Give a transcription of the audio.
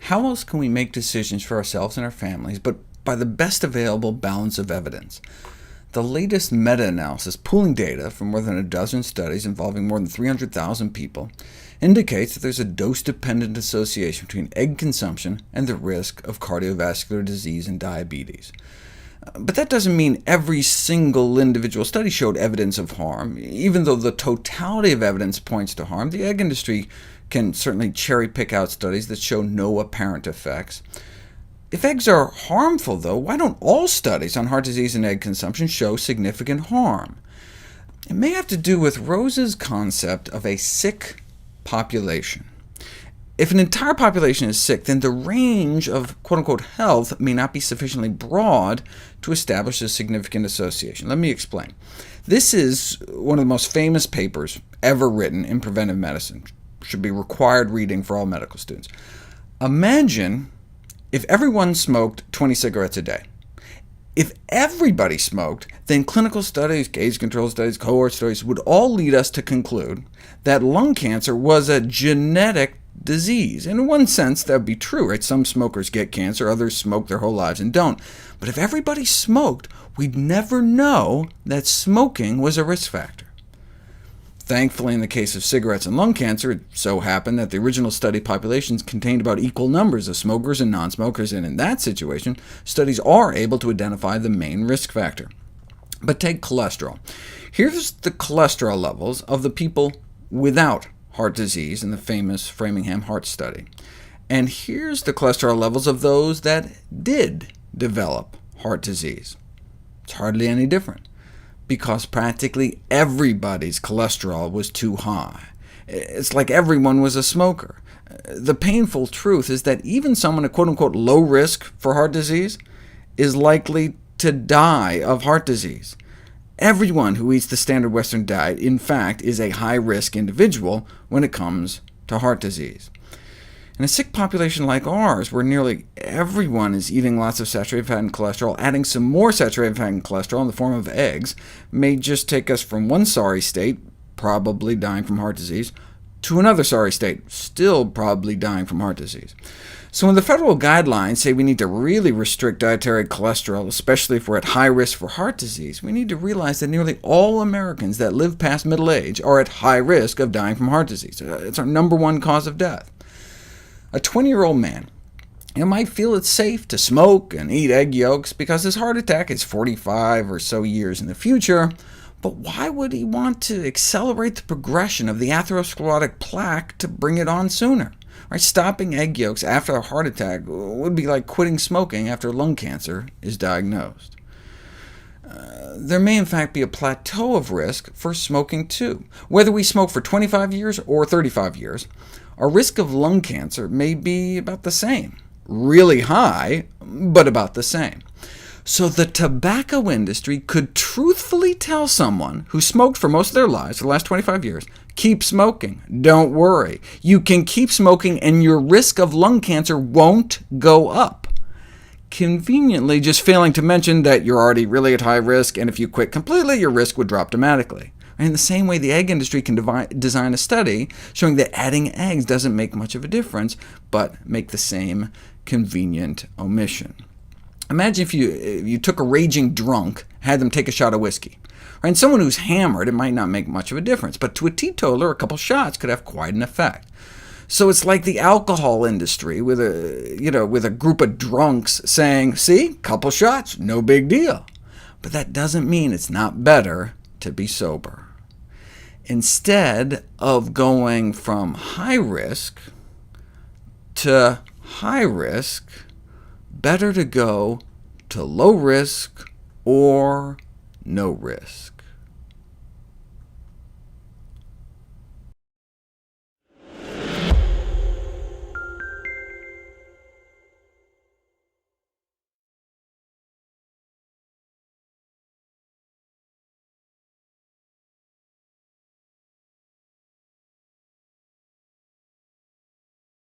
How else can we make decisions for ourselves and our families but by the best available balance of evidence? The latest meta-analysis, pooling data from more than a dozen studies involving more than 300,000 people, indicates that there's a dose-dependent association between egg consumption and the risk of cardiovascular disease and diabetes. But that doesn't mean every single individual study showed evidence of harm. Even though the totality of evidence points to harm, the egg industry can certainly cherry-pick out studies that show no apparent effects. If eggs are harmful, though, why don't all studies on heart disease and egg consumption show significant harm? It may have to do with Rose's concept of a sick population. If an entire population is sick, then the range of quote-unquote health may not be sufficiently broad to establish a significant association. Let me explain. This is one of the most famous papers ever written in preventive medicine. Should be required reading for all medical students. Imagine if everyone smoked 20 cigarettes a day. If everybody smoked, then clinical studies, case-control studies, cohort studies would all lead us to conclude that lung cancer was a genetic disease. And in one sense, that would be true, right? Some smokers get cancer, others smoke their whole lives and don't. But if everybody smoked, we'd never know that smoking was a risk factor. Thankfully, in the case of cigarettes and lung cancer, it so happened that the original study populations contained about equal numbers of smokers and non-smokers, and in that situation, studies are able to identify the main risk factor. But take cholesterol. Here's the cholesterol levels of the people without heart disease in the famous Framingham Heart Study. And here's the cholesterol levels of those that did develop heart disease. It's hardly any different, because practically everybody's cholesterol was too high. It's like everyone was a smoker. The painful truth is that even someone at quote-unquote low risk for heart disease is likely to die of heart disease. Everyone who eats the standard Western diet, in fact, is a high-risk individual when it comes to heart disease. In a sick population like ours, where nearly everyone is eating lots of saturated fat and cholesterol, adding some more saturated fat and cholesterol in the form of eggs may just take us from one sorry state, probably dying from heart disease, to another sorry state, still probably dying from heart disease. So when the federal guidelines say we need to really restrict dietary cholesterol, especially if we're at high risk for heart disease, we need to realize that nearly all Americans that live past middle age are at high risk of dying from heart disease. It's our #1 cause of death. A 20-year-old man might feel it's safe to smoke and eat egg yolks because his heart attack is 45 or so years in the future, but why would he want to accelerate the progression of the atherosclerotic plaque to bring it on sooner? Right? Stopping egg yolks after a heart attack would be like quitting smoking after lung cancer is diagnosed. There may in fact be a plateau of risk for smoking too. Whether we smoke for 25 years or 35 years, our risk of lung cancer may be about the same. Really high, but about the same. So the tobacco industry could truthfully tell someone who smoked for most of their lives, for the last 25 years, keep smoking, don't worry. You can keep smoking and your risk of lung cancer won't go up, conveniently just failing to mention that you're already really at high risk, and if you quit completely, your risk would drop dramatically. In the same way, the egg industry can design a study showing that adding eggs doesn't make much of a difference, but make the same convenient omission. Imagine if you took a raging drunk, had them take a shot of whiskey. And someone who's hammered, it might not make much of a difference, but to a teetotaler, a couple shots could have quite an effect. So it's like the alcohol industry with a group of drunks saying, see, couple shots, no big deal. But that doesn't mean it's not better to be sober. Instead of going from high risk to high risk, better to go to low risk or no risk.